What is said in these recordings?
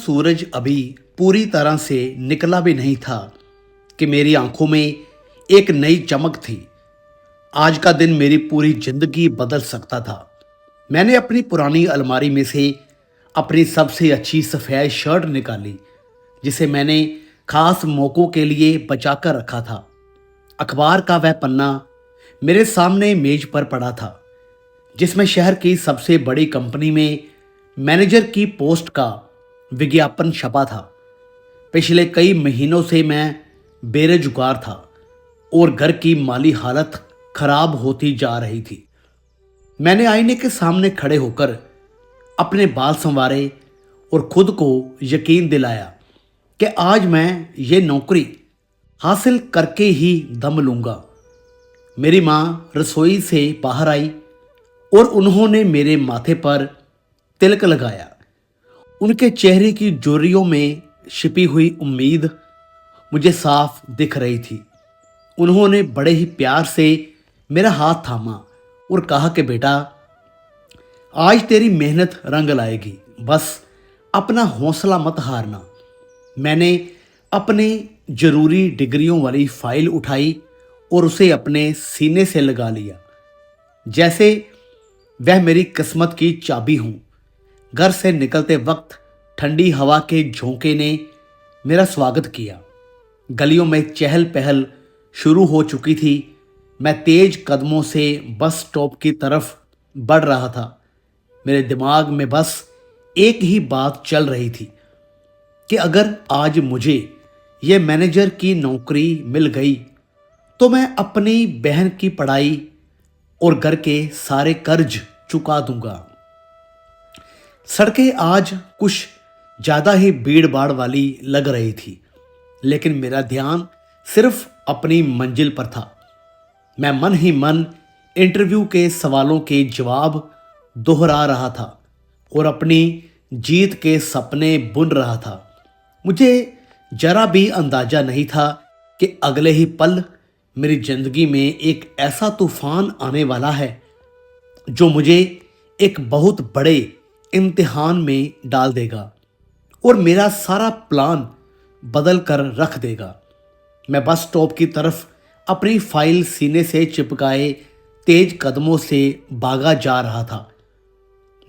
सूरज अभी पूरी तरह से निकला भी नहीं था कि मेरी आंखों में एक नई चमक थी। आज का दिन मेरी पूरी जिंदगी बदल सकता था। मैंने अपनी पुरानी अलमारी में से अपनी सबसे अच्छी सफ़ेद शर्ट निकाली, जिसे मैंने खास मौक़ों के लिए बचा कर रखा था। अखबार का वह पन्ना मेरे सामने मेज पर पड़ा था, जिसमें शहर की सबसे बड़ी कंपनी में मैनेजर की पोस्ट का विज्ञापन छपा था। पिछले कई महीनों से मैं बेरोजगार था और घर की माली हालत खराब होती जा रही थी। मैंने आईने के सामने खड़े होकर अपने बाल संवारे और खुद को यकीन दिलाया कि आज मैं ये नौकरी हासिल करके ही दम लूँगा। मेरी माँ रसोई से बाहर आई और उन्होंने मेरे माथे पर तिलक लगाया। उनके चेहरे की झुर्रियों में छिपी हुई उम्मीद मुझे साफ दिख रही थी। उन्होंने बड़े ही प्यार से मेरा हाथ थामा और कहा कि बेटा, आज तेरी मेहनत रंग लाएगी, बस अपना हौसला मत हारना। मैंने अपनी जरूरी डिग्रियों वाली फाइल उठाई और उसे अपने सीने से लगा लिया, जैसे वह मेरी किस्मत की चाबी हूँ। घर से निकलते वक्त ठंडी हवा के झोंके ने मेरा स्वागत किया। गलियों में चहल पहल शुरू हो चुकी थी। मैं तेज कदमों से बस स्टॉप की तरफ बढ़ रहा था। मेरे दिमाग में बस एक ही बात चल रही थी कि अगर आज मुझे ये मैनेजर की नौकरी मिल गई तो मैं अपनी बहन की पढ़ाई और घर के सारे कर्ज चुका दूंगा। सड़कें आज कुछ ज़्यादा ही भीड़ भाड़ वाली लग रही थी, लेकिन मेरा ध्यान सिर्फ अपनी मंजिल पर था। मैं मन ही मन इंटरव्यू के सवालों के जवाब दोहरा रहा था और अपनी जीत के सपने बुन रहा था। मुझे जरा भी अंदाजा नहीं था कि अगले ही पल मेरी जिंदगी में एक ऐसा तूफान आने वाला है जो मुझे एक बहुत बड़े इम्तिहान में डाल देगा और मेरा सारा प्लान बदल कर रख देगा। मैं बस स्टॉप की तरफ अपनी फाइल सीने से चिपकाए तेज कदमों से भागा जा रहा था।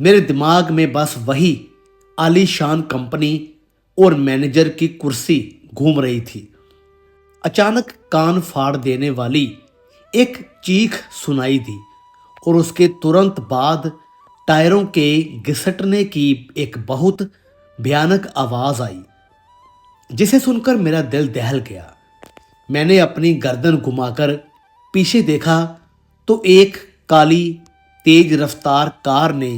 मेरे दिमाग में बस वही आलीशान कंपनी और मैनेजर की कुर्सी घूम रही थी। अचानक कान फाड़ देने वाली एक चीख सुनाई दी और उसके तुरंत बाद टायरों के घिसटने की एक बहुत भयानक आवाज आई, जिसे सुनकर मेरा दिल दहल गया। मैंने अपनी गर्दन घुमाकर पीछे देखा तो एक काली तेज रफ्तार कार ने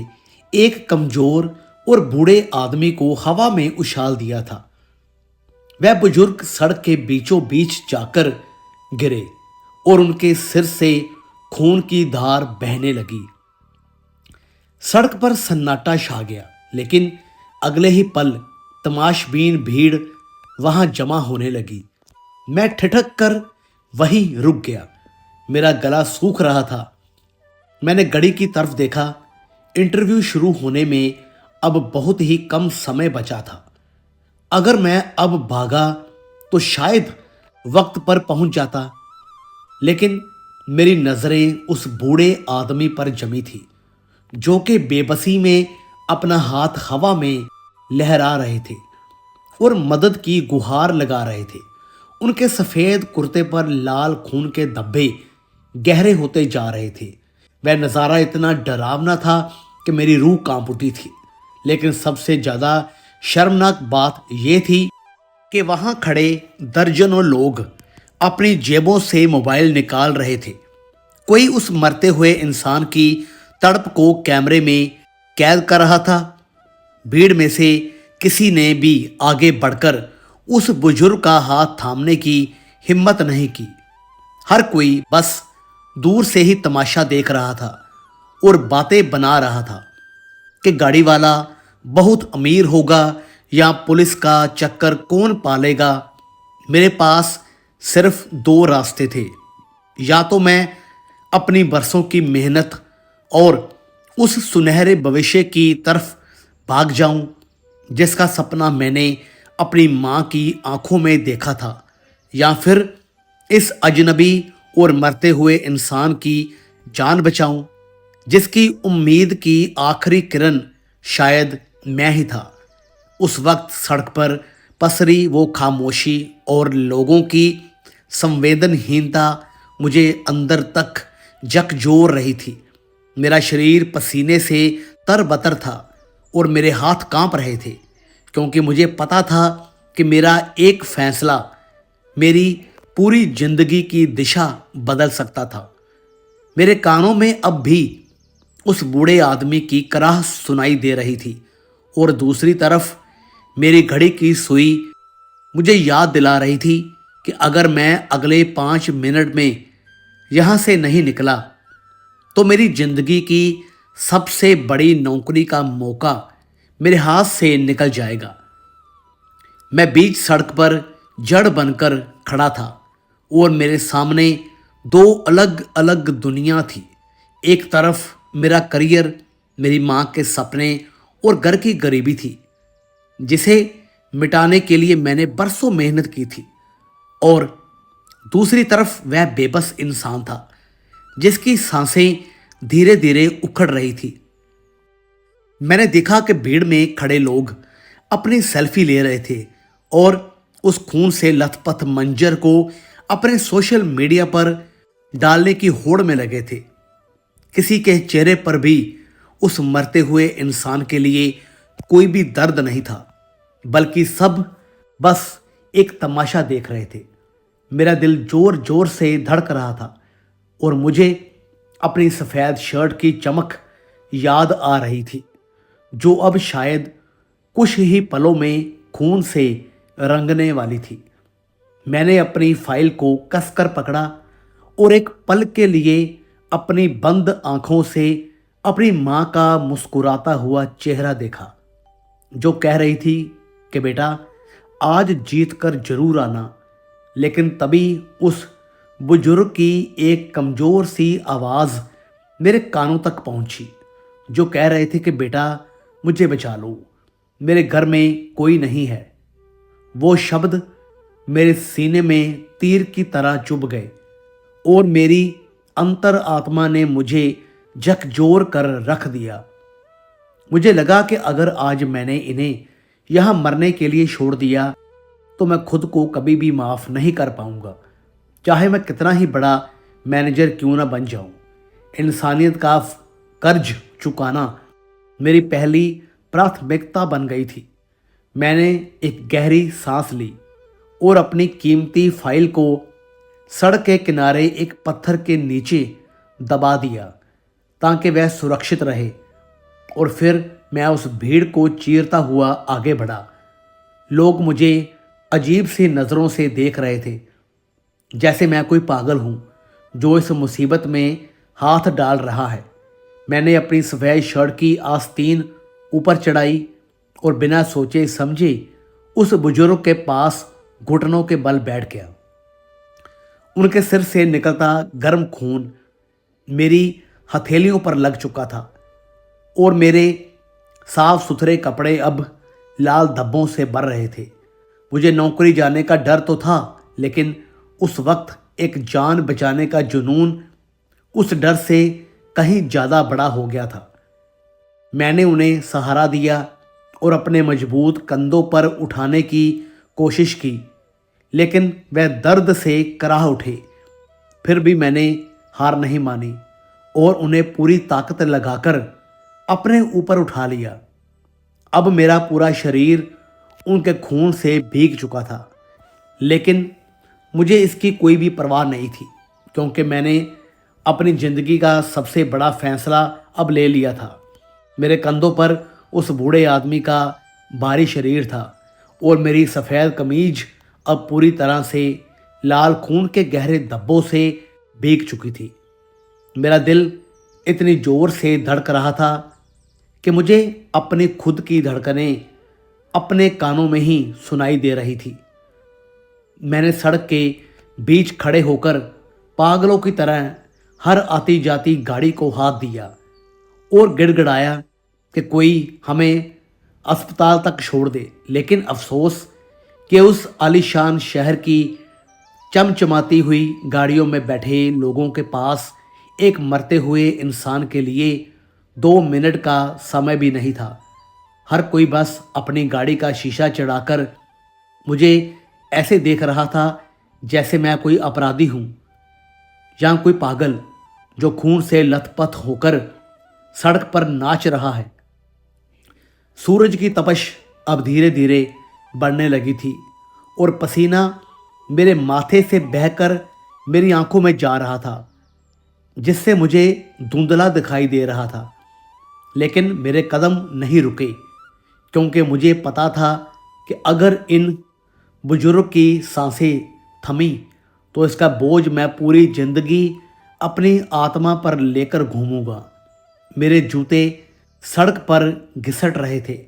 एक कमजोर और बूढ़े आदमी को हवा में उछाल दिया था। वह बुजुर्ग सड़क के बीचों बीच जाकर गिरे और उनके सिर से खून की धार बहने लगी। सड़क पर सन्नाटा छा गया, लेकिन अगले ही पल तमाशबीन भीड़ वहां जमा होने लगी। मैं ठिठक कर वहीं रुक गया। मेरा गला सूख रहा था। मैंने घड़ी की तरफ देखा। इंटरव्यू शुरू होने में अब बहुत ही कम समय बचा था। अगर मैं अब भागा तो शायद वक्त पर पहुंच जाता, लेकिन मेरी नजरें उस बूढ़े आदमी पर जमी थी, जो कि बेबसी में अपना हाथ हवा में लहरा रहे थे और मदद की गुहार लगा रहे थे। उनके सफ़ेद कुर्ते पर लाल खून के धब्बे गहरे होते जा रहे थे। वह नज़ारा इतना डरावना था कि मेरी रूह कांप उठी थी। लेकिन सबसे ज़्यादा शर्मनाक बात यह थी कि वहाँ खड़े दर्जनों लोग अपनी जेबों से मोबाइल निकाल रहे थे। कोई उस मरते हुए इंसान की तड़प को कैमरे में कैद कर रहा था। भीड़ में से किसी ने भी आगे बढ़कर उस बुजुर्ग का हाथ थामने की हिम्मत नहीं की। हर कोई बस दूर से ही तमाशा देख रहा था और बातें बना रहा था कि गाड़ी वाला बहुत अमीर होगा या पुलिस का चक्कर कौन पालेगा। मेरे पास सिर्फ दो रास्ते थे, या तो मैं अपनी बरसों की मेहनत और उस सुनहरे भविष्य की तरफ भाग जाऊं, जिसका सपना मैंने अपनी माँ की आंखों में देखा था, या फिर इस अजनबी और मरते हुए इंसान की जान बचाऊं, जिसकी उम्मीद की आखिरी किरण शायद मैं ही था। उस वक्त सड़क पर पसरी वो खामोशी और लोगों की संवेदनहीनता मुझे अंदर तक झकझोर रही थी। मेरा शरीर पसीने से तरबतर था और मेरे हाथ कांप रहे थे, क्योंकि मुझे पता था कि मेरा एक फैसला मेरी पूरी जिंदगी की दिशा बदल सकता था। मेरे कानों में अब भी उस बूढ़े आदमी की कराह सुनाई दे रही थी, और दूसरी तरफ मेरी घड़ी की सुई मुझे याद दिला रही थी कि अगर मैं अगले 5 मिनट में यहाँ से नहीं निकला तो मेरी जिंदगी की सबसे बड़ी नौकरी का मौका मेरे हाथ से निकल जाएगा। मैं बीच सड़क पर जड़ बनकर खड़ा था और मेरे सामने दो अलग अलग दुनिया थी। एक तरफ मेरा करियर, मेरी माँ के सपने और घर की गरीबी थी, जिसे मिटाने के लिए मैंने बरसों मेहनत की थी, और दूसरी तरफ वह बेबस इंसान था जिसकी सांसें धीरे धीरे उखड़ रही थी। मैंने देखा कि भीड़ में खड़े लोग अपनी सेल्फी ले रहे थे और उस खून से लथपथ मंजर को अपने सोशल मीडिया पर डालने की होड़ में लगे थे। किसी के चेहरे पर भी उस मरते हुए इंसान के लिए कोई भी दर्द नहीं था, बल्कि सब बस एक तमाशा देख रहे थे। मेरा दिल जोर जोर से धड़क रहा था और मुझे अपनी सफ़ेद शर्ट की चमक याद आ रही थी, जो अब शायद कुछ ही पलों में खून से रंगने वाली थी। मैंने अपनी फाइल को कसकर पकड़ा और एक पल के लिए अपनी बंद आंखों से अपनी माँ का मुस्कुराता हुआ चेहरा देखा, जो कह रही थी कि बेटा, आज जीत कर जरूर आना। लेकिन तभी उस बुजुर्ग की एक कमज़ोर सी आवाज़ मेरे कानों तक पहुंची, जो कह रहे थे कि बेटा, मुझे बचा लो, मेरे घर में कोई नहीं है। वो शब्द मेरे सीने में तीर की तरह चुभ गए और मेरी अंतर आत्मा ने मुझे झकझोर कर रख दिया। मुझे लगा कि अगर आज मैंने इन्हें यहाँ मरने के लिए छोड़ दिया तो मैं खुद को कभी भी माफ़ नहीं कर पाऊंगा, चाहे मैं कितना ही बड़ा मैनेजर क्यों ना बन जाऊं। इंसानियत का कर्ज चुकाना मेरी पहली प्राथमिकता बन गई थी। मैंने एक गहरी सांस ली और अपनी कीमती फाइल को सड़क के किनारे एक पत्थर के नीचे दबा दिया ताकि वह सुरक्षित रहे, और फिर मैं उस भीड़ को चीरता हुआ आगे बढ़ा। लोग मुझे अजीब सी नज़रों से देख रहे थे, जैसे मैं कोई पागल हूँ जो इस मुसीबत में हाथ डाल रहा है। मैंने अपनी सफ़ेद शर्ट की आस्तीन ऊपर चढ़ाई और बिना सोचे समझे उस बुजुर्ग के पास घुटनों के बल बैठ गया। उनके सिर से निकलता गर्म खून मेरी हथेलियों पर लग चुका था और मेरे साफ सुथरे कपड़े अब लाल धब्बों से भर रहे थे। मुझे नौकरी जाने का डर तो था, लेकिन उस वक्त एक जान बचाने का जुनून उस डर से कहीं ज़्यादा बड़ा हो गया था। मैंने उन्हें सहारा दिया और अपने मजबूत कंधों पर उठाने की कोशिश की, लेकिन वह दर्द से कराह उठे। फिर भी मैंने हार नहीं मानी और उन्हें पूरी ताकत लगाकर अपने ऊपर उठा लिया। अब मेरा पूरा शरीर उनके खून से भीग चुका था, लेकिन मुझे इसकी कोई भी परवाह नहीं थी, क्योंकि मैंने अपनी ज़िंदगी का सबसे बड़ा फैसला अब ले लिया था। मेरे कंधों पर उस बूढ़े आदमी का भारी शरीर था और मेरी सफ़ेद कमीज अब पूरी तरह से लाल खून के गहरे धब्बों से भीग चुकी थी। मेरा दिल इतनी ज़ोर से धड़क रहा था कि मुझे अपनी खुद की धड़कनें अपने कानों में ही सुनाई दे रही थी। मैंने सड़क के बीच खड़े होकर पागलों की तरह हर आती जाती गाड़ी को हाथ दिया और गिड़गिड़ाया कि कोई हमें अस्पताल तक छोड़ दे। लेकिन अफसोस कि उस आलीशान शहर की चमचमाती हुई गाड़ियों में बैठे लोगों के पास एक मरते हुए इंसान के लिए 2 मिनट का समय भी नहीं था। हर कोई बस अपनी गाड़ी का शीशा चढ़ाकर मुझे ऐसे देख रहा था जैसे मैं कोई अपराधी हूँ या कोई पागल जो खून से लथपथ होकर सड़क पर नाच रहा है। सूरज की तपश अब धीरे धीरे बढ़ने लगी थी और पसीना मेरे माथे से बहकर मेरी आंखों में जा रहा था, जिससे मुझे धुंधला दिखाई दे रहा था। लेकिन मेरे कदम नहीं रुके, क्योंकि मुझे पता था कि अगर इन बुजुर्ग की सांसें थमी तो इसका बोझ मैं पूरी जिंदगी अपनी आत्मा पर लेकर घूमूंगा। मेरे जूते सड़क पर घिसट रहे थे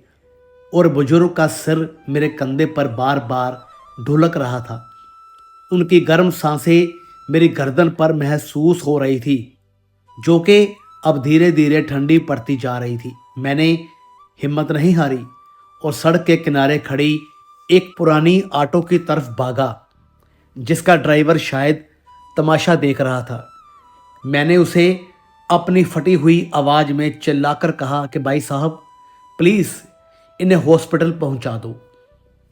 और बुजुर्ग का सिर मेरे कंधे पर बार बार ढुलक रहा था। उनकी गर्म सांसें मेरी गर्दन पर महसूस हो रही थी, जो कि अब धीरे धीरे ठंडी पड़ती जा रही थी। मैंने हिम्मत नहीं हारी और सड़क के किनारे खड़ी एक पुरानी ऑटो की तरफ भागा, जिसका ड्राइवर शायद तमाशा देख रहा था। मैंने उसे अपनी फटी हुई आवाज़ में चिल्लाकर कहा कि भाई साहब, प्लीज़ इन्हें हॉस्पिटल पहुंचा दो।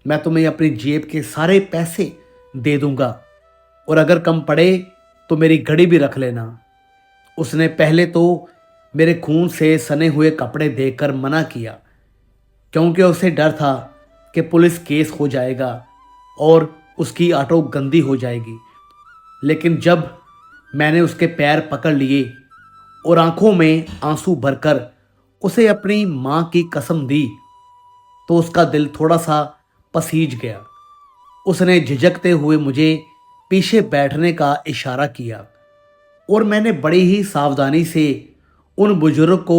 मैं तुम्हें अपनी जेब के सारे पैसे दे दूंगा और अगर कम पड़े तो मेरी घड़ी भी रख लेना। उसने पहले तो मेरे खून से सने हुए कपड़े देखकर मना किया, क्योंकि उसे डर था कि पुलिस केस हो जाएगा और उसकी ऑटो गंदी हो जाएगी। लेकिन जब मैंने उसके पैर पकड़ लिए और आंखों में आंसू भरकर उसे अपनी माँ की कसम दी, तो उसका दिल थोड़ा सा पसीज गया। उसने झिझकते हुए मुझे पीछे बैठने का इशारा किया और मैंने बड़ी ही सावधानी से उन बुजुर्ग को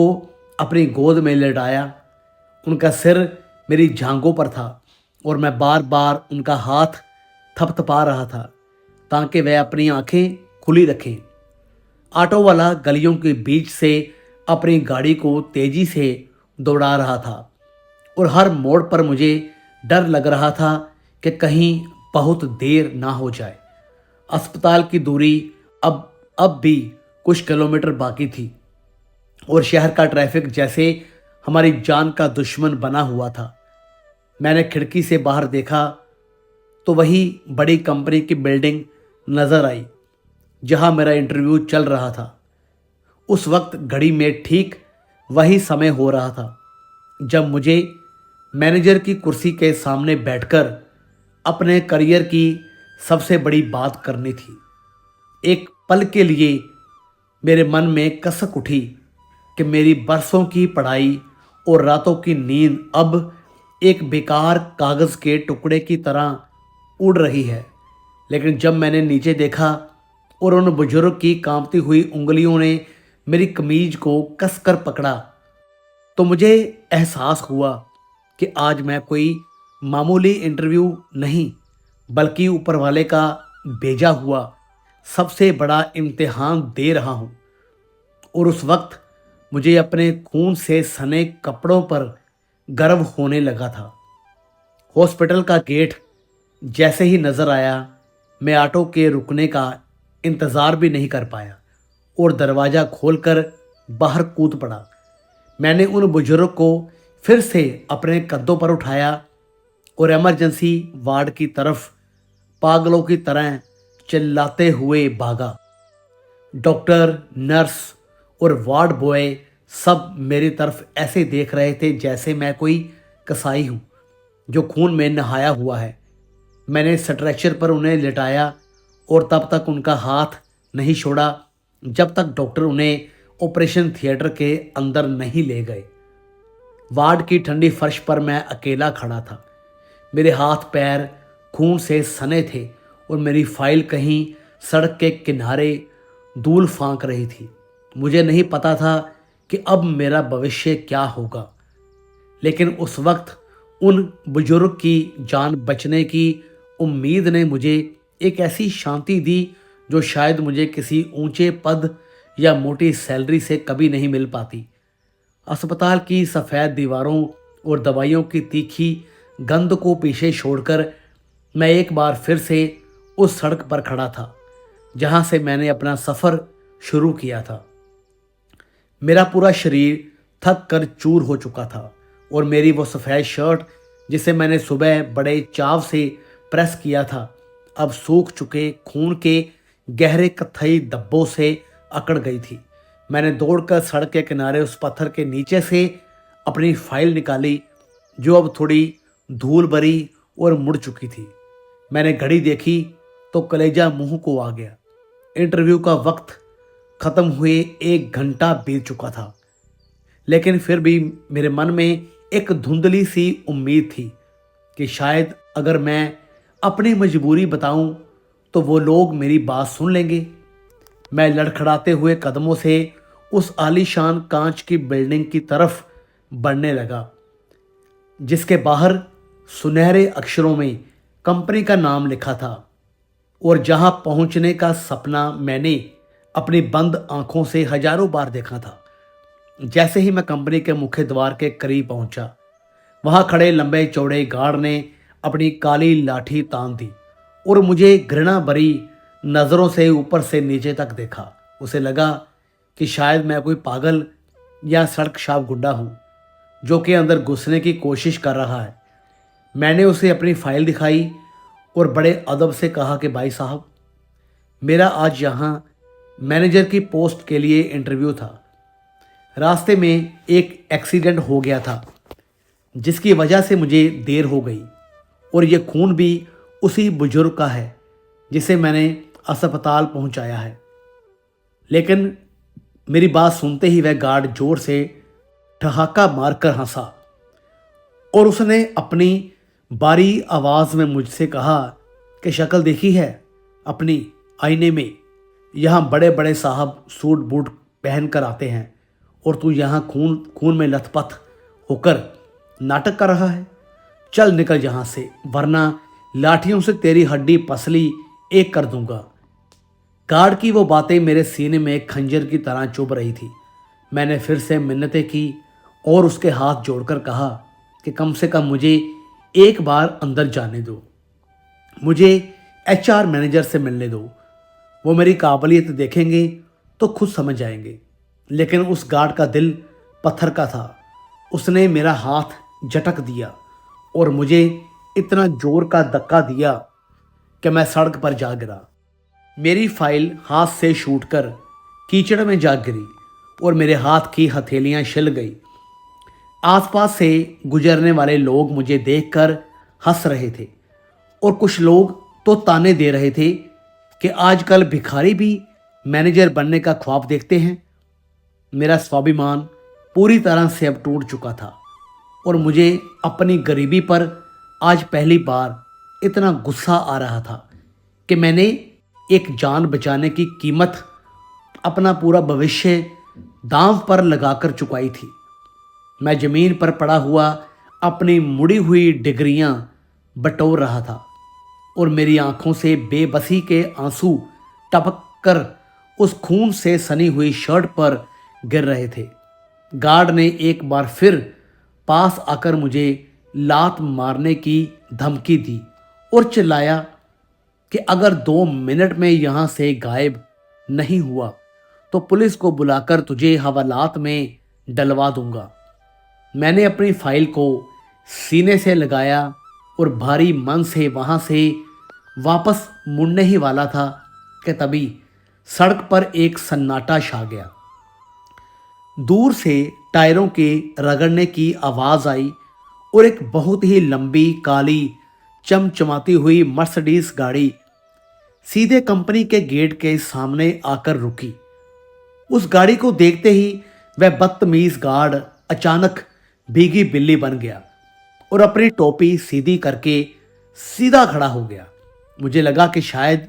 अपनी गोद में लेटाया। उनका सिर मेरी जांघों पर था और मैं बार बार उनका हाथ थपथपा रहा था ताकि वह अपनी आंखें खुली रखें। ऑटो वाला गलियों के बीच से अपनी गाड़ी को तेजी से दौड़ा रहा था और हर मोड़ पर मुझे डर लग रहा था कि कहीं बहुत देर ना हो जाए। अस्पताल की दूरी अब भी कुछ किलोमीटर बाकी थी और शहर का ट्रैफिक जैसे हमारी जान का दुश्मन बना हुआ था। मैंने खिड़की से बाहर देखा तो वही बड़ी कंपनी की बिल्डिंग नज़र आई जहां मेरा इंटरव्यू चल रहा था। उस वक्त घड़ी में ठीक वही समय हो रहा था जब मुझे मैनेजर की कुर्सी के सामने बैठकर अपने करियर की सबसे बड़ी बात करनी थी। एक पल के लिए मेरे मन में कसक उठी कि मेरी बरसों की पढ़ाई और रातों की नींद अब एक बेकार कागज़ के टुकड़े की तरह उड़ रही है। लेकिन जब मैंने नीचे देखा और उन बुजुर्ग की कांपती हुई उंगलियों ने मेरी कमीज को कसकर पकड़ा, तो मुझे एहसास हुआ कि आज मैं कोई मामूली इंटरव्यू नहीं, बल्कि ऊपर वाले का भेजा हुआ सबसे बड़ा इम्तिहान दे रहा हूँ। और उस वक्त मुझे अपने खून से सने कपड़ों पर गर्व होने लगा था। हॉस्पिटल का गेट जैसे ही नज़र आया, मैं ऑटो के रुकने का इंतज़ार भी नहीं कर पाया और दरवाज़ा खोलकर बाहर कूद पड़ा। मैंने उन बुजुर्ग को फिर से अपने कंधों पर उठाया और इमरजेंसी वार्ड की तरफ पागलों की तरह चिल्लाते हुए भागा। डॉक्टर, नर्स और वार्ड बॉय सब मेरी तरफ ऐसे देख रहे थे जैसे मैं कोई कसाई हूँ जो खून में नहाया हुआ है। मैंने स्ट्रेचर पर उन्हें लिटाया और तब तक उनका हाथ नहीं छोड़ा जब तक डॉक्टर उन्हें ऑपरेशन थिएटर के अंदर नहीं ले गए। वार्ड की ठंडी फर्श पर मैं अकेला खड़ा था। मेरे हाथ पैर खून से सने थे और मेरी फाइल कहीं सड़क के किनारे धूल फांक रही थी। मुझे नहीं पता था कि अब मेरा भविष्य क्या होगा, लेकिन उस वक्त उन बुजुर्ग की जान बचने की उम्मीद ने मुझे एक ऐसी शांति दी जो शायद मुझे किसी ऊंचे पद या मोटी सैलरी से कभी नहीं मिल पाती। अस्पताल की सफ़ेद दीवारों और दवाइयों की तीखी गंध को पीछे छोड़कर मैं एक बार फिर से उस सड़क पर खड़ा था जहां से मैंने अपना सफ़र शुरू किया था। मेरा पूरा शरीर थक कर चूर हो चुका था और मेरी वो सफ़ेद शर्ट जिसे मैंने सुबह बड़े चाव से प्रेस किया था अब सूख चुके खून के गहरे कत्थई धब्बों से अकड़ गई थी। मैंने दौड़कर सड़क के किनारे उस पत्थर के नीचे से अपनी फाइल निकाली जो अब थोड़ी धूल भरी और मुड़ चुकी थी। मैंने घड़ी देखी तो कलेजा मुंह को आ गया। इंटरव्यू का वक्त खत्म हुए 1 घंटा बीत चुका था, लेकिन फिर भी मेरे मन में एक धुंधली सी उम्मीद थी कि शायद अगर मैं अपनी मजबूरी बताऊं तो वो लोग मेरी बात सुन लेंगे। मैं लड़खड़ाते हुए कदमों से उस आलीशान कांच की बिल्डिंग की तरफ बढ़ने लगा जिसके बाहर सुनहरे अक्षरों में कंपनी का नाम लिखा था और जहां पहुंचने का सपना मैंने अपनी बंद आंखों से हजारों बार देखा था। जैसे ही मैं कंपनी के मुख्य द्वार के करीब पहुंचा, वहां खड़े लंबे चौड़े गार्ड ने अपनी काली लाठी तान दी और मुझे घृणा भरी नज़रों से ऊपर से नीचे तक देखा। उसे लगा कि शायद मैं कोई पागल या सड़क शाप गुंडा हूं जो कि अंदर घुसने की कोशिश कर रहा है। मैंने उसे अपनी फाइल दिखाई और बड़े अदब से कहा कि भाई साहब, मेरा आज यहाँ मैनेजर की पोस्ट के लिए इंटरव्यू था। रास्ते में एक एक्सीडेंट हो गया था जिसकी वजह से मुझे देर हो गई और ये खून भी उसी बुजुर्ग का है जिसे मैंने अस्पताल पहुंचाया है। लेकिन मेरी बात सुनते ही वह गार्ड जोर से ठहाका मारकर हंसा और उसने अपनी बारी आवाज़ में मुझसे कहा कि शक्ल देखी है अपनी आईने में? यहाँ बड़े बड़े साहब सूट बूट पहन कर आते हैं और तू यहाँ खून खून में लथपथ होकर नाटक कर रहा है। चल निकल यहाँ से, वरना लाठियों से तेरी हड्डी पसली एक कर दूंगा। गार्ड की वो बातें मेरे सीने में एक खंजर की तरह चुभ रही थी। मैंने फिर से मिन्नतें की और उसके हाथ जोड़कर कहा कि कम से कम मुझे एक बार अंदर जाने दो, मुझे HR मैनेजर से मिलने दो। वो मेरी काबिलियत देखेंगे तो खुद समझ जाएंगे। लेकिन उस गार्ड का दिल पत्थर का था। उसने मेरा हाथ झटक दिया और मुझे इतना जोर का धक्का दिया कि मैं सड़क पर जा गिरा। मेरी फाइल हाथ से छूटकर कीचड़ में जा गिरी और मेरे हाथ की हथेलियां छिल गई। आसपास से गुजरने वाले लोग मुझे देखकर हंस रहे थे और कुछ लोग तो ताने दे रहे थे कि आजकल भिखारी भी मैनेजर बनने का ख्वाब देखते हैं। मेरा स्वाभिमान पूरी तरह से अब टूट चुका था और मुझे अपनी गरीबी पर आज पहली बार इतना गुस्सा आ रहा था कि मैंने एक जान बचाने की कीमत अपना पूरा भविष्य दांव पर लगाकर चुकाई थी। मैं ज़मीन पर पड़ा हुआ अपनी मुड़ी हुई डिग्रियां बटोर रहा था और मेरी आंखों से बेबसी के आंसू टपक कर उस खून से सनी हुई शर्ट पर गिर रहे थे। गार्ड ने एक बार फिर पास आकर मुझे लात मारने की धमकी दी और चिल्लाया कि अगर 2 मिनट में यहाँ से गायब नहीं हुआ तो पुलिस को बुलाकर तुझे हवालात में डलवा दूंगा। मैंने अपनी फाइल को सीने से लगाया और भारी मन से वहाँ से वापस मुड़ने ही वाला था कि तभी सड़क पर एक सन्नाटा छा गया। दूर से टायरों के रगड़ने की आवाज़ आई और एक बहुत ही लंबी काली चमचमाती हुई मर्सिडीज गाड़ी सीधे कंपनी के गेट के सामने आकर रुकी। उस गाड़ी को देखते ही वह बदतमीज गार्ड अचानक भीगी बिल्ली बन गया और अपनी टोपी सीधी करके सीधा खड़ा हो गया। मुझे लगा कि शायद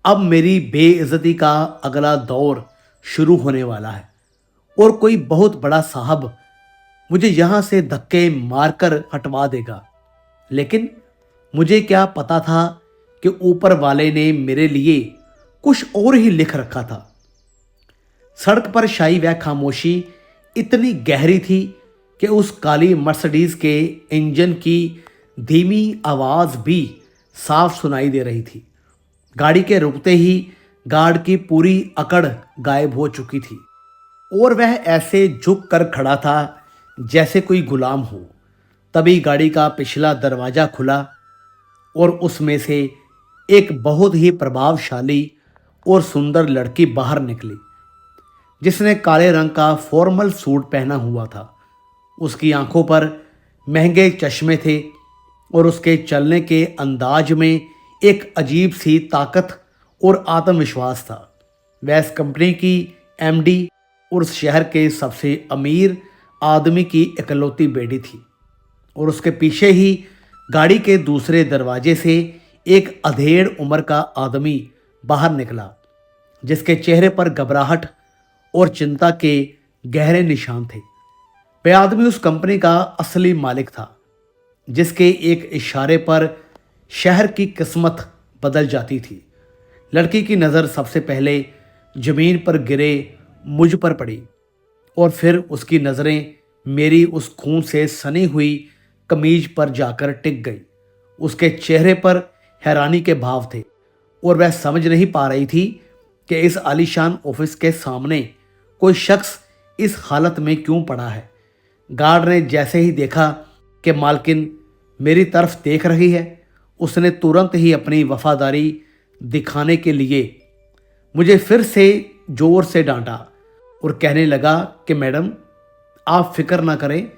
अब मेरी बेइज्जती का अगला दौर शुरू होने वाला है और कोई बहुत बड़ा साहब मुझे यहाँ से धक्के मारकर हटवा देगा। लेकिन मुझे क्या पता था कि ऊपर वाले ने मेरे लिए कुछ और ही लिख रखा था। सड़क पर छाई वह खामोशी इतनी गहरी थी कि उस काली मर्सिडीज के इंजन की धीमी आवाज़ भी साफ सुनाई दे रही थी। गाड़ी के रुकते ही गार्ड की पूरी अकड़ गायब हो चुकी थी और वह ऐसे झुक कर खड़ा था जैसे कोई गुलाम हो। तभी गाड़ी का पिछला दरवाज़ा खुला और उसमें से एक बहुत ही प्रभावशाली और सुंदर लड़की बाहर निकली, जिसने काले रंग का फॉर्मल सूट पहना हुआ था। उसकी आंखों पर महंगे चश्मे थे और उसके चलने के अंदाज में एक अजीब सी ताकत और आत्मविश्वास था। वह इस कंपनी की एमडी और उस शहर के सबसे अमीर आदमी की इकलौती बेटी थी। और उसके पीछे ही गाड़ी के दूसरे दरवाजे से एक अधेड़ उम्र का आदमी बाहर निकला, जिसके चेहरे पर घबराहट और चिंता के गहरे निशान थे। वह आदमी उस कंपनी का असली मालिक था, जिसके एक इशारे पर शहर की किस्मत बदल जाती थी। लड़की की नज़र सबसे पहले जमीन पर गिरे मुझ पर पड़ी और फिर उसकी नज़रें मेरी उस खून से सनी हुई कमीज पर जाकर टिक गई। उसके चेहरे पर हैरानी के भाव थे और वह समझ नहीं पा रही थी कि इस आलीशान ऑफिस के सामने कोई शख्स इस हालत में क्यों पड़ा है। गार्ड ने जैसे ही देखा कि मालकिन मेरी तरफ देख रही है, उसने तुरंत ही अपनी वफादारी दिखाने के लिए मुझे फिर से जोर से डांटा और कहने लगा कि मैडम, आप फिक्र ना करें,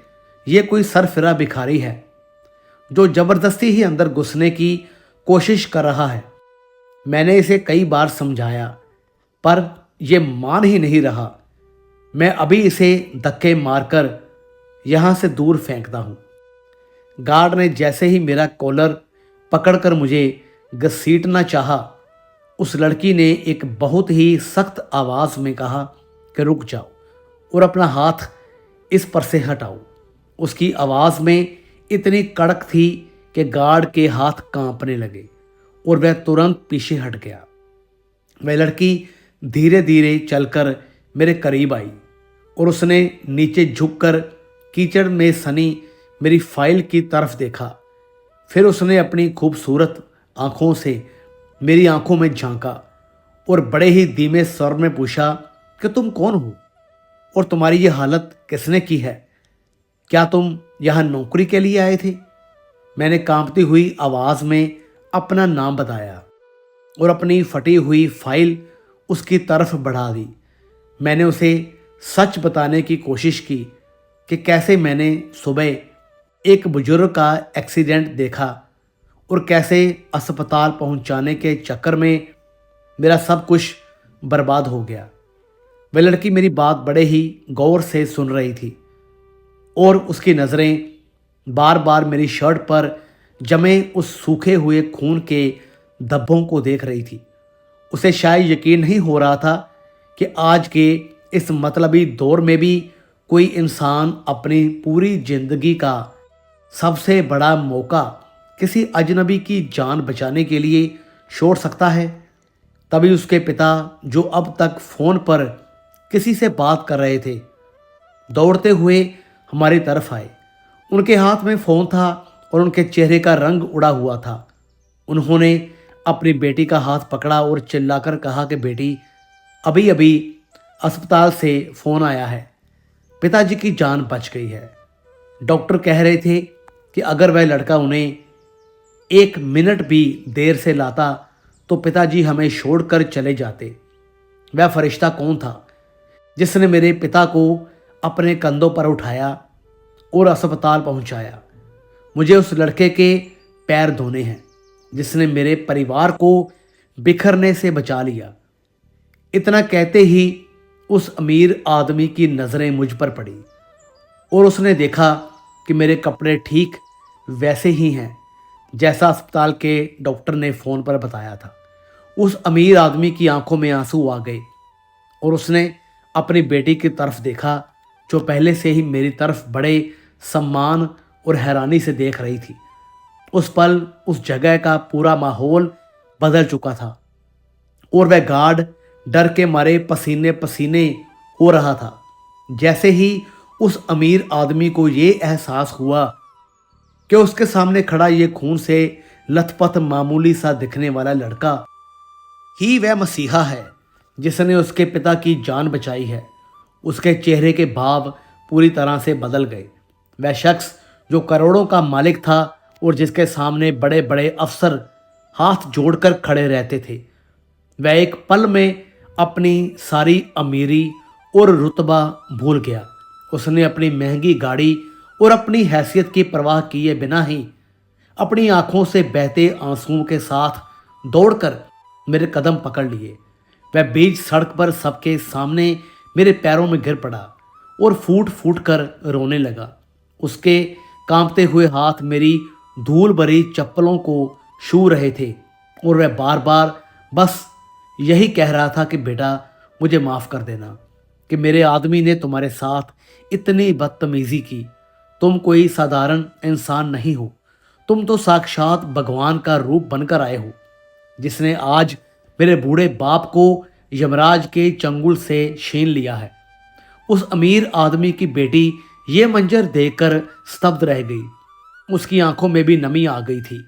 यह कोई सरफिरा भिखारी है जो ज़बरदस्ती ही अंदर घुसने की कोशिश कर रहा है। मैंने इसे कई बार समझाया पर यह मान ही नहीं रहा। मैं अभी इसे धक्के मारकर यहाँ से दूर फेंकता हूँ। गार्ड ने जैसे ही मेरा कॉलर पकड़कर मुझे घसीटना चाहा, उस लड़की ने एक बहुत ही सख्त आवाज़ में कहा कि रुक जाओ और अपना हाथ इस पर से हटाओ। उसकी आवाज़ में इतनी कड़क थी कि गार्ड के हाथ कांपने लगे और वह तुरंत पीछे हट गया। वह लड़की धीरे धीरे चलकर मेरे करीब आई और उसने नीचे झुककर कीचड़ में सनी मेरी फाइल की तरफ देखा। फिर उसने अपनी खूबसूरत आंखों से मेरी आंखों में झांका और बड़े ही धीमे स्वर में पूछा कि तुम कौन हो और तुम्हारी ये हालत किसने की है? क्या तुम यहाँ नौकरी के लिए आए थे? मैंने कांपती हुई आवाज़ में अपना नाम बताया और अपनी फटी हुई फाइल उसकी तरफ बढ़ा दी। मैंने उसे सच बताने की कोशिश की कि कैसे मैंने सुबह एक बुजुर्ग का एक्सीडेंट देखा और कैसे अस्पताल पहुंचाने के चक्कर में मेरा सब कुछ बर्बाद हो गया। वह लड़की मेरी बात बड़े ही गौर से सुन रही थी और उसकी नज़रें बार बार मेरी शर्ट पर जमे उस सूखे हुए खून के धब्बों को देख रही थी। उसे शायद यकीन नहीं हो रहा था कि आज के इस मतलबी दौर में भी कोई इंसान अपनी पूरी जिंदगी का सबसे बड़ा मौका किसी अजनबी की जान बचाने के लिए छोड़ सकता है। तभी उसके पिता, जो अब तक फ़ोन पर किसी से बात कर रहे थे, दौड़ते हुए हमारी तरफ आए। उनके हाथ में फ़ोन था और उनके चेहरे का रंग उड़ा हुआ था। उन्होंने अपनी बेटी का हाथ पकड़ा और चिल्लाकर कहा कि बेटी, अभी अभी अस्पताल से फ़ोन आया है, पिताजी की जान बच गई है। डॉक्टर कह रहे थे कि अगर वह लड़का उन्हें 1 मिनट भी देर से लाता तो पिताजी हमें छोड़कर चले जाते। वह फरिश्ता कौन था जिसने मेरे पिता को अपने कंधों पर उठाया और अस्पताल पहुंचाया? मुझे उस लड़के के पैर धोने हैं जिसने मेरे परिवार को बिखरने से बचा लिया। इतना कहते ही उस अमीर आदमी की नज़रें मुझ पर पड़ी और उसने देखा कि मेरे कपड़े ठीक वैसे ही हैं जैसा अस्पताल के डॉक्टर ने फ़ोन पर बताया था। उस अमीर आदमी की आंखों में आंसू आ गए और उसने अपनी बेटी की तरफ देखा, जो पहले से ही मेरी तरफ बड़े सम्मान और हैरानी से देख रही थी। उस पल उस जगह का पूरा माहौल बदल चुका था और वह गार्ड डर के मारे पसीने पसीने हो रहा था। जैसे ही उस अमीर आदमी को ये एहसास हुआ कि उसके सामने खड़ा ये खून से लथपथ मामूली सा दिखने वाला लड़का ही वह मसीहा है जिसने उसके पिता की जान बचाई है। उसके चेहरे के भाव पूरी तरह से बदल गए। वह शख्स जो करोड़ों का मालिक था और जिसके सामने बड़े बड़े अफसर हाथ जोड़कर खड़े रहते थे, वह एक पल में अपनी सारी अमीरी और रुतबा भूल गया। उसने अपनी महंगी गाड़ी और अपनी हैसियत की परवाह किए बिना ही अपनी आंखों से बहते आंसुओं के साथ दौड़कर मेरे कदम पकड़ लिए। वह बीच सड़क पर सबके सामने मेरे पैरों में गिर पड़ा और फूट फूट कर रोने लगा। उसके कांपते हुए हाथ मेरी धूल भरी चप्पलों को छू रहे थे और वह बार बार बस यही कह रहा था कि बेटा मुझे माफ़ कर देना कि मेरे आदमी ने तुम्हारे साथ इतनी बदतमीज़ी की। तुम कोई साधारण इंसान नहीं हो, तुम तो साक्षात भगवान का रूप बनकर आए हो जिसने आज मेरे बूढ़े बाप को यमराज के चंगुल से छीन लिया है। उस अमीर आदमी की बेटी ये मंजर देखकर स्तब्ध रह गई। उसकी आंखों में भी नमी आ गई थी।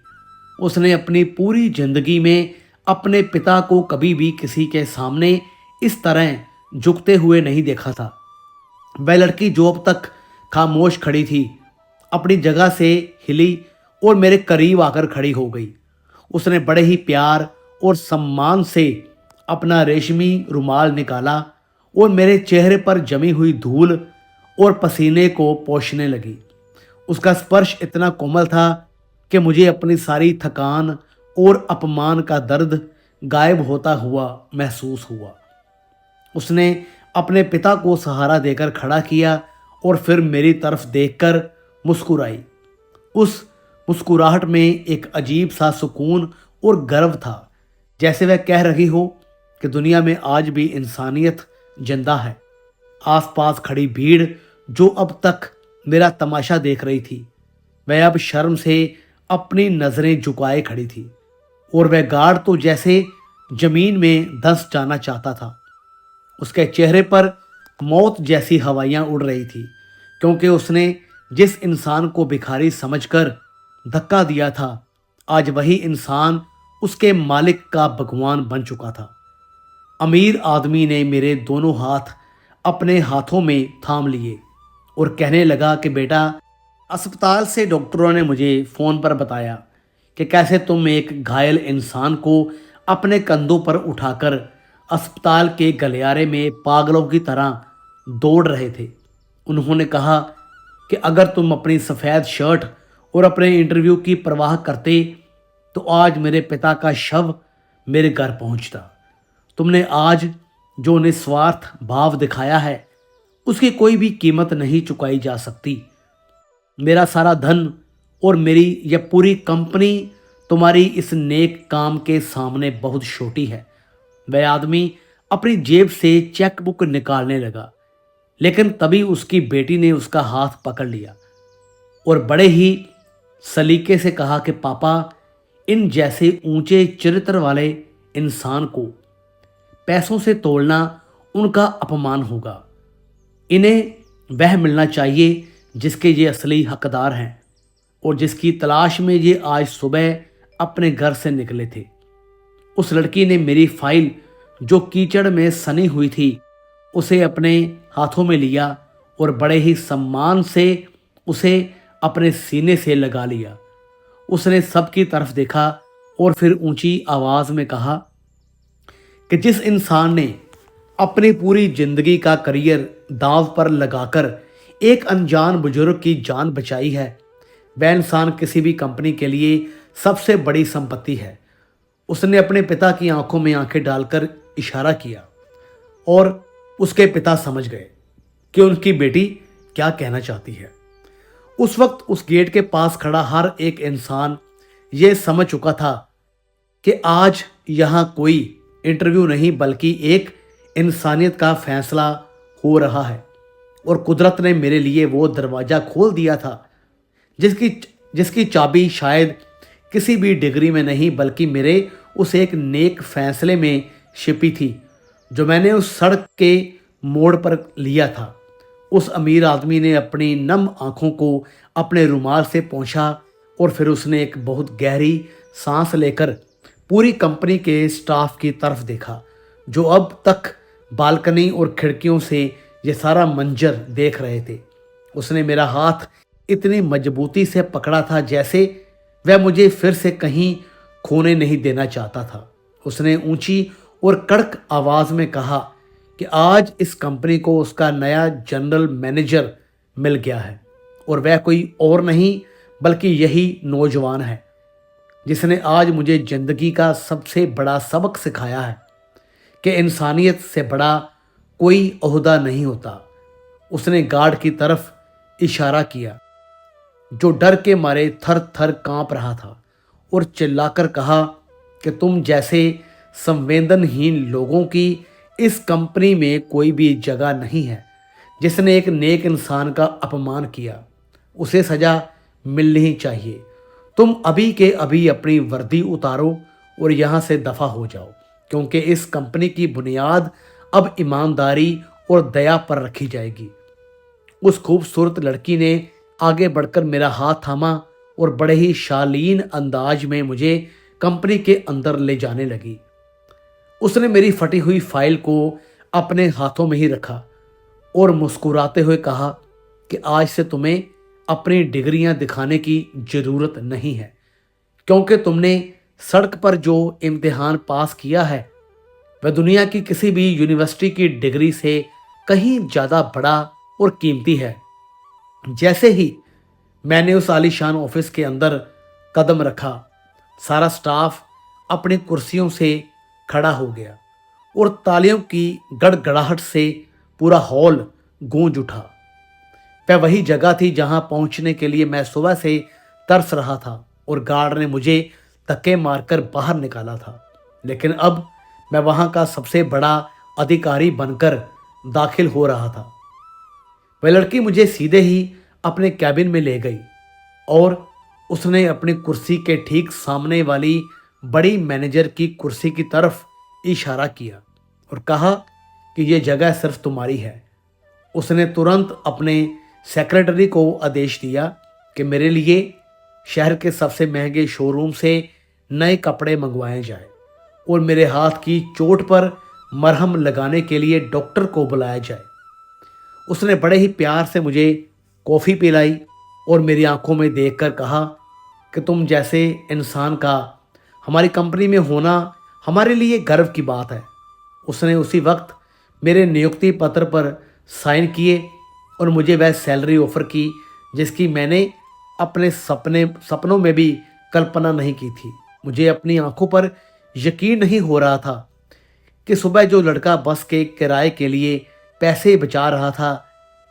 उसने अपनी पूरी जिंदगी में अपने पिता को कभी भी किसी के सामने इस तरह झुकते हुए नहीं देखा था। वह लड़की जो अब तक खामोश खड़ी थी, अपनी जगह से हिली और मेरे करीब आकर खड़ी हो गई। उसने बड़े ही प्यार और सम्मान से अपना रेशमी रुमाल निकाला और मेरे चेहरे पर जमी हुई धूल और पसीने को पोंछने लगी। उसका स्पर्श इतना कोमल था कि मुझे अपनी सारी थकान और अपमान का दर्द गायब होता हुआ महसूस हुआ। उसने अपने पिता को सहारा देकर खड़ा किया और फिर मेरी तरफ देखकर मुस्कुराई। उस मुस्कुराहट में एक अजीब सा सुकून और गर्व था, जैसे वह कह रही हो कि दुनिया में आज भी इंसानियत जिंदा है। आसपास खड़ी भीड़ जो अब तक मेरा तमाशा देख रही थी, वह अब शर्म से अपनी नजरें झुकाए खड़ी थी और वह गार्ड तो जैसे जमीन में धंस जाना चाहता था। उसके चेहरे पर मौत जैसी हवाइयां उड़ रही थी, क्योंकि उसने जिस इंसान को भिखारी समझकर धक्का दिया था, आज वही इंसान उसके मालिक का भगवान बन चुका था। अमीर आदमी ने मेरे दोनों हाथ अपने हाथों में थाम लिए और कहने लगा कि बेटा, अस्पताल से डॉक्टरों ने मुझे फ़ोन पर बताया कि कैसे तुम एक घायल इंसान को अपने कंधों पर उठाकर अस्पताल के गलियारे में पागलों की तरह दौड़ रहे थे। उन्होंने कहा कि अगर तुम अपनी सफ़ेद शर्ट और अपने इंटरव्यू की परवाह करते तो आज मेरे पिता का शव मेरे घर पहुंचता। तुमने आज जो निस्वार्थ भाव दिखाया है उसकी कोई भी कीमत नहीं चुकाई जा सकती। मेरा सारा धन और मेरी यह पूरी कंपनी तुम्हारी इस नेक काम के सामने बहुत छोटी है। वह आदमी अपनी जेब से चेकबुक निकालने लगा, लेकिन तभी उसकी बेटी ने उसका हाथ पकड़ लिया और बड़े ही सलीके से कहा कि पापा, इन जैसे ऊंचे चरित्र वाले इंसान को पैसों से तोड़ना उनका अपमान होगा। इन्हें वह मिलना चाहिए जिसके ये असली हकदार हैं और जिसकी तलाश में ये आज सुबह अपने घर से निकले थे। उस लड़की ने मेरी फाइल जो कीचड़ में सनी हुई थी उसे अपने हाथों में लिया और बड़े ही सम्मान से उसे अपने सीने से लगा लिया। उसने सबकी तरफ देखा और फिर ऊंची आवाज में कहा कि जिस इंसान ने अपनी पूरी जिंदगी का करियर दांव पर लगाकर एक अनजान बुजुर्ग की जान बचाई है, वह इंसान किसी भी कंपनी के लिए सबसे बड़ी संपत्ति है। उसने अपने पिता की आंखों में आंखें डालकर इशारा किया और उसके पिता समझ गए कि उनकी बेटी क्या कहना चाहती है। उस वक्त उस गेट के पास खड़ा हर एक इंसान ये समझ चुका था कि आज यहाँ कोई इंटरव्यू नहीं बल्कि एक इंसानियत का फैसला हो रहा है। और कुदरत ने मेरे लिए वो दरवाज़ा खोल दिया था जिसकी चाबी शायद किसी भी डिग्री में नहीं बल्कि मेरे उस एक नेक फैसले में छिपी थी जो मैंने उस सड़क के मोड़ पर लिया था। उस अमीर आदमी ने अपनी नम आंखों को अपने रुमाल से पोंछा और फिर उसने एक बहुत गहरी सांस लेकर पूरी कंपनी के स्टाफ की तरफ देखा, जो अब तक बालकनी और खिड़कियों से ये सारा मंजर देख रहे थे। उसने मेरा हाथ इतनी मजबूती से पकड़ा था जैसे वह मुझे फिर से कहीं खोने नहीं देना चाहता था। उसने ऊंची और कड़क आवाज में कहा कि आज इस कंपनी को उसका नया जनरल मैनेजर मिल गया है और वह कोई और नहीं बल्कि यही नौजवान है जिसने आज मुझे जिंदगी का सबसे बड़ा सबक सिखाया है कि इंसानियत से बड़ा कोई ओहदा नहीं होता। उसने गार्ड की तरफ इशारा किया जो डर के मारे थर थर कांप रहा था और चिल्लाकर कहा कि तुम जैसे संवेदनहीन लोगों की इस कंपनी में कोई भी जगह नहीं है। जिसने एक नेक इंसान का अपमान किया उसे सजा मिलनी ही चाहिए। तुम अभी के अभी अपनी वर्दी उतारो और यहाँ से दफा हो जाओ, क्योंकि इस कंपनी की बुनियाद अब ईमानदारी और दया पर रखी जाएगी। उस खूबसूरत लड़की ने आगे बढ़कर मेरा हाथ थामा और बड़े ही शालीन अंदाज में मुझे कंपनी के अंदर ले जाने लगी। उसने मेरी फटी हुई फाइल को अपने हाथों में ही रखा और मुस्कुराते हुए कहा कि आज से तुम्हें अपनी डिग्रियां दिखाने की जरूरत नहीं है, क्योंकि तुमने सड़क पर जो इम्तिहान पास किया है वह दुनिया की किसी भी यूनिवर्सिटी की डिग्री से कहीं ज़्यादा बड़ा और कीमती है। जैसे ही मैंने उस आलीशान ऑफिस के अंदर कदम रखा, सारा स्टाफ अपनी कुर्सियों से खड़ा हो गया और तालियों की गड़गड़ाहट से पूरा हॉल गूंज उठा। वह वही जगह थी जहां पहुंचने के लिए मैं सुबह से तरस रहा था और गार्ड ने मुझे धक्के मारकर बाहर निकाला था, लेकिन अब मैं वहां का सबसे बड़ा अधिकारी बनकर दाखिल हो रहा था। वह लड़की मुझे सीधे ही अपने कैबिन में ले गई और उसने अपनी कुर्सी के ठीक सामने वाली बड़ी मैनेजर की कुर्सी की तरफ इशारा किया और कहा कि यह जगह सिर्फ तुम्हारी है। उसने तुरंत अपने सेक्रेटरी को आदेश दिया कि मेरे लिए शहर के सबसे महंगे शोरूम से नए कपड़े मंगवाए जाए और मेरे हाथ की चोट पर मरहम लगाने के लिए डॉक्टर को बुलाया जाए। उसने बड़े ही प्यार से मुझे कॉफ़ी पिलाई और मेरी आंखों में देखकर कहा कि तुम जैसे इंसान का हमारी कंपनी में होना हमारे लिए गर्व की बात है। उसने उसी वक्त मेरे नियुक्ति पत्र पर साइन किए और मुझे वह सैलरी ऑफर की जिसकी मैंने अपने सपनों में भी कल्पना नहीं की थी। मुझे अपनी आंखों पर यकीन नहीं हो रहा था कि सुबह जो लड़का बस के किराए के लिए पैसे बचा रहा था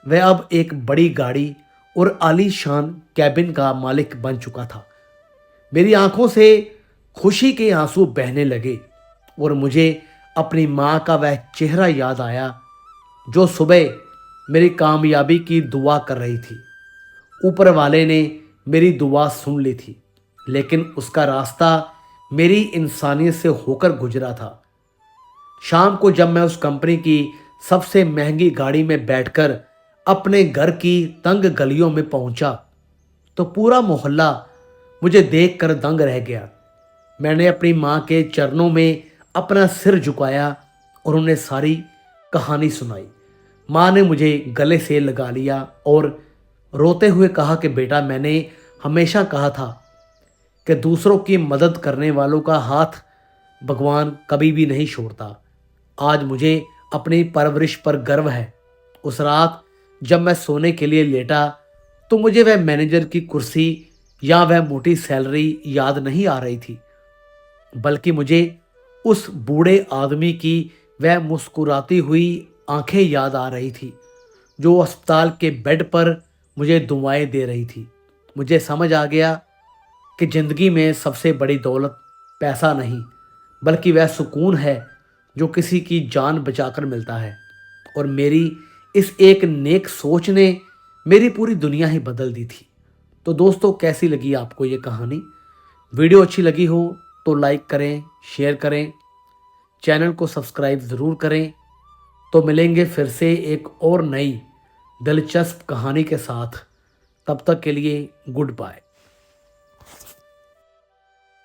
वह अब एक बड़ी गाड़ी और आलीशान कैबिन का मालिक बन चुका था। मेरी आंखों से खुशी के आंसू बहने लगे और मुझे अपनी माँ का वह चेहरा याद आया जो सुबह मेरी कामयाबी की दुआ कर रही थी। ऊपर वाले ने मेरी दुआ सुन ली थी, लेकिन उसका रास्ता मेरी इंसानियत से होकर गुजरा था। शाम को जब मैं उस कंपनी की सबसे महंगी गाड़ी में बैठकर अपने घर की तंग गलियों में पहुंचा तो पूरा मोहल्ला मुझे देखकर दंग रह गया। मैंने अपनी माँ के चरणों में अपना सिर झुकाया और उन्हें सारी कहानी सुनाई। माँ ने मुझे गले से लगा लिया और रोते हुए कहा कि बेटा, मैंने हमेशा कहा था कि दूसरों की मदद करने वालों का हाथ भगवान कभी भी नहीं छोड़ता। आज मुझे अपनी परवरिश पर गर्व है। उस रात जब मैं सोने के लिए लेटा तो मुझे वह मैनेजर की कुर्सी या वह मोटी सैलरी याद नहीं आ रही थी, बल्कि मुझे उस बूढ़े आदमी की वह मुस्कुराती हुई आंखें याद आ रही थी जो अस्पताल के बेड पर मुझे दुआएं दे रही थी। मुझे समझ आ गया कि जिंदगी में सबसे बड़ी दौलत पैसा नहीं बल्कि वह सुकून है जो किसी की जान बचाकर मिलता है। और मेरी इस एक नेक सोच ने मेरी पूरी दुनिया ही बदल दी थी। तो दोस्तों, कैसी लगी आपको ये कहानी? वीडियो अच्छी लगी हो तो लाइक करें, शेयर करें, चैनल को सब्सक्राइब ज़रूर करें। तो मिलेंगे फिर से एक और नई दिलचस्प कहानी के साथ। तब तक के लिए गुड बाय।